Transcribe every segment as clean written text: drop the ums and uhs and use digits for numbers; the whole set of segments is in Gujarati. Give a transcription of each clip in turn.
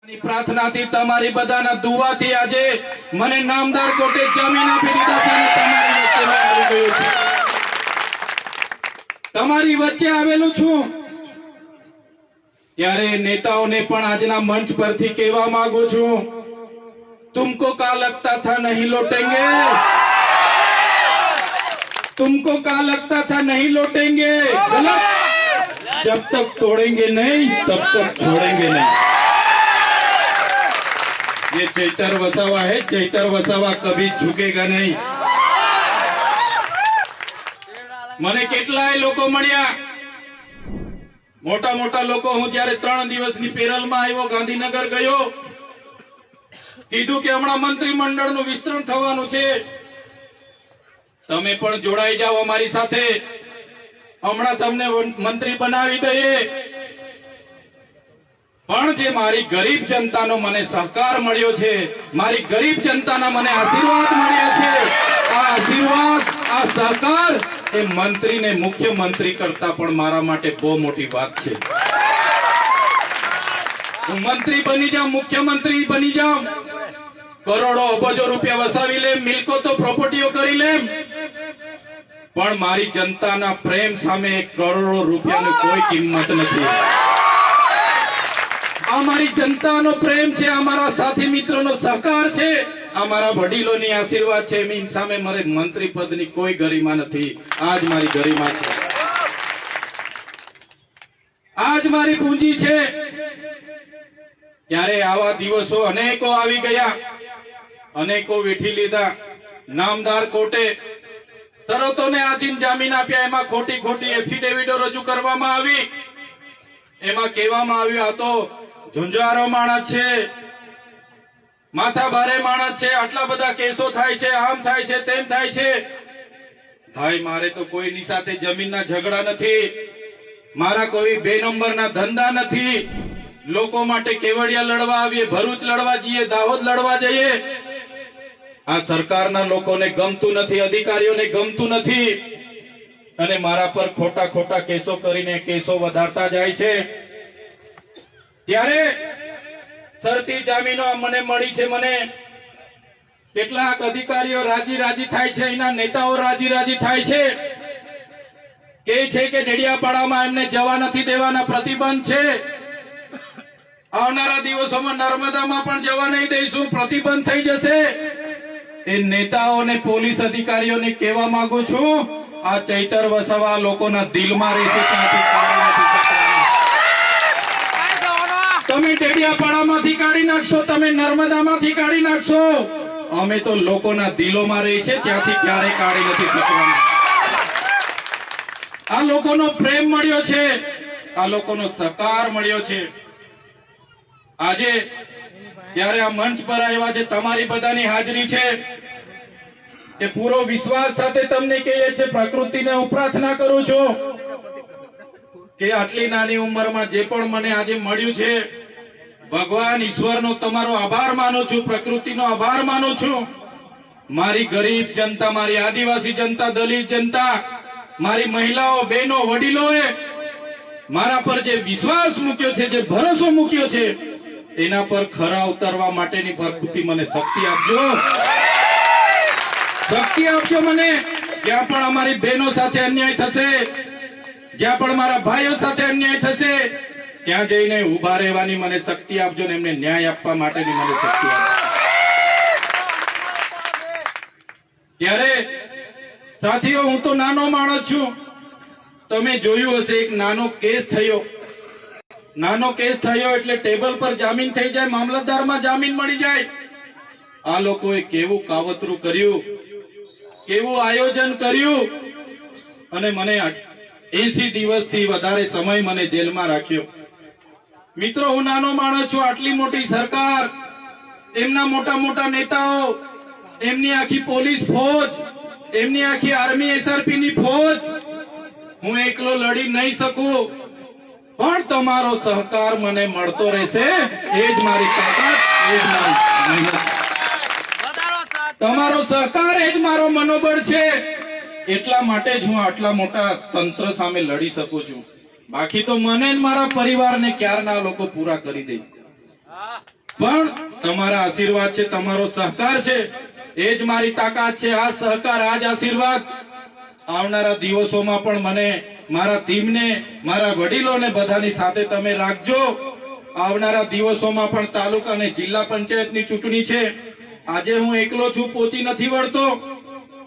પ્રાર્થનાથી તમારી બધાના દુઆથી આજે મને નામદાર કોર્ટે જામીન આપી દીધા છે અને તમારી વચ્ચે આવી ગયો છું। તમારી વચ્ચે આવેલું છું ત્યારે નેતાઓને પણ આજના મંચ પરથી કહેવા માંગુ છું, तुमको क्या लगता था नहीं लौटेंगे, तुमको क्या लगता था नहीं लौटेंगे, गलत। जब तक तोड़ेंगे नहीं तब तक छोड़ेंगे नहीं। ये चैतर वसावा है, चैतर वसावा कभी झुकेगा नहीं। મને કેટલાય લોકો મળ્યા, મોટા મોટા લોકો। હું જયારે 3 દિવસની પેરલમાં આવ્યો, ગાંધીનગર ગયો, કીધું કે હમણાં મંત્રીમંડળનું વિસ્તરણ થવાનું છે, તમે પણ જોડાઈ જાઓ અમારી સાથે, હમણાં તમને મંત્રી બનાવી દઈએ। પણ જે મારી ગરીબ જનતાનો મને સહકાર મળ્યો છે, મારી ગરીબ જનતાના મને આશીર્વાદ મળ્યા છે, આ આશીર્વાદ, આ સહકાર એ મંત્રીને મુખ્યમંત્રી કરતા પણ મારા માટે બહુ મોટી વાત છે। હું મંત્રી બની જાઉં, મુખ્યમંત્રી બની જાઉં, કરોડો અબજો રૂપિયા વસાવી લેમ, મિલકતો પ્રોપર્ટીઓ કરી લેમ, પણ મારી જનતાના પ્રેમ સામે કરોડો રૂપિયાની કોઈ કિંમત નથી। આ મારી જનતાનો પ્રેમ છે, અમારા સાથી મિત્રોનો સહકાર છે, અમારા વડીલોની આશીર્વાદ છે, એની સામે મારે મંત્રી પદની કોઈ ગરિમા નથી। આજ મારી ગરિમા છે, આજ મારી પૂંજી છે। ત્યારે આવા દિવસો અનેકો આવી ગયા, અનેકો વેઠી લીધા। નામદાર કોર્ટે શરતોને આધીન જામીન આપ્યા, એમાં ખોટી ખોટી એફિડેવિટો રજૂ કરવામાં આવી, એમાં કહેવામાં આવ્યું આ તો ઝુંઝારો માણસ છે, માથા ભારે માણસ છે, આટલા બધા કેસો થાય છે, આમ થાય છે, તેમ થાય છે। ભાઈ, મારે તો કોઈની સાથે જમીનના ઝઘડા નથી, મારા કોઈ 2 નંબરના ધંધા નથી। લોકો માટે કેવડિયા લડવા આવીએ, ભરૂચ લડવા જઈએ, દાહોદ લડવા જઈએ। આ સરકારના લોકોને ગમતું નથી, અધિકારીઓને ગમતું નથી, અને મારા પર ખોટા ખોટા કેસો કરીને કેસો વધારતા જાય છે। ત્યારે શરતી જામીનો મને મળી છે, મને કેટલાક અધિકારીઓ રાજી રાજી થાય છે, એના નેતાઓ રાજી રાજી થાય છે, કે છે કે ડેડિયાપાડામાં એમને જવા નથી દેવાના, પ્રતિબંધ છે, આવનારા દિવસોમાં નર્મદામાં પણ જવા નહીં દઈશું, પ્રતિબંધ થઈ જશે। એ નેતાઓને, પોલીસ અધિકારીઓને કહેવા માંગુ છું, આ ચૈતર વસાવા લોકોના દિલમાં રહેશે, ત્યાંથી કાઢી નથી શકવાના। તમે ડેડિયાપાડામાંથી કાઢી નાખશો, તમે નર્મદામાંથી કાઢી નાખશો, અમે તો લોકોના દિલોમાં રહી છે, ત્યાંથી ક્યારેય કાઢી નથી શકવાના। આ લોકોનો પ્રેમ મળ્યો છે, આ લોકોનો સહકાર મળ્યો છે। આજે જ્યારે આ મંચ પર આવ્યા છે, તમારી બધાની હાજરી છે, એ પૂરો વિશ્વાસ સાથે તમને કહીએ છે, પ્રકૃતિને હું પ્રાર્થના કરું છું કે આટલી નાની ઉંમરમાં જે પણ મને આજે મળ્યું છે, ભગવાન ઈશ્વરનો તમારો આભાર માનું છું, પ્રકૃતિનો આભાર માનું છું। મારી ગરીબ જનતા, મારી આદિવાસી જનતા, દલિત જનતા, મારી મહિલાઓ, બહેનો, વડીલોએ મારા પર જે વિશ્વાસ મૂક્યો છે, જે ભરોસો મૂક્યો છે, એના પર ખરા ઉતરવા માટેની પ્રકૃતિ મને શક્તિ આપજો, શક્તિ આપજો મને। જ્યાં પણ અમારી બહેનો સાથે અન્યાય થશે, જ્યાં પણ મારા ભાઈઓ સાથે અન્યાય થશે, ત્યાં જઈને ઉભા રહેવાની મને શક્તિ આપજો, ને એમને ન્યાય આપવા માટેની મને શક્તિ આપજો। ત્યારે સાથીઓ, હું તો નાનો માણસ છું, તમે જોયું હશે, એક નાનો કેસ થયો, નાનો કેસ થયો એટલે ટેબલ પર જામીન થઈ જાય, મામલતદારમાં જામીન મળી જાય। આ લોકોએ કેવું કાવતરું કર્યું, કેવું આયોજન કર્યું, અને મને 80 દિવસથી વધારે સમય મને જેલમાં રાખ્યો। મિત્રો, હું નાનો માણસ છું, આટલી મોટી સરકાર, એમના મોટા મોટા નેતાઓ, એમની આખી પોલીસ ફોજ, એમની આખી આર્મી એસઆરપી ની ફોજ, હું એકલો લડી નહીં શકું, પણ તમારો સહકાર મને મળતો રહેશે, એ જ મારી તાકાત, એ જ મારી મહેનત, તમારો સહકાર એ જ મારો મનોબળ છે। એટલા માટે જ હું આટલા મોટા તંત્ર સામે લડી શકું છું, બાકી તો મને મારા પરિવારને ક્યારના લોકો પૂરા કરી દે। પણ તમારા આશીર્વાદ છે, તમારો સહકાર છે, એ જ મારી તાકાત છે. આ સહકાર, આ જ આશીર્વાદ આવનારા દિવસોમાં પણ મને, મારા ટીમને, મારા વડીલોને બધાની સાથે તમે રાખજો. આવનારા દિવસોમાં પણ તાલુકા અને જિલ્લા પંચાયતની ચૂંટણી છે. આજે હું એકલો છું, પહોંચી નથી વળતો,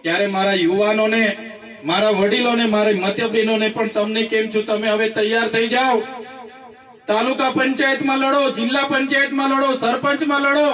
ત્યારે મારા યુવાનોને, મારા વડીલોને, મારી મતબેનોને પણ તમને કેમ છું, તમે હવે તૈયાર થઈ જાઓ. તાલુકા પંચાયતમાં લડો, જિલ્લા પંચાયતમાં લડો, સરપંચમાં લડો,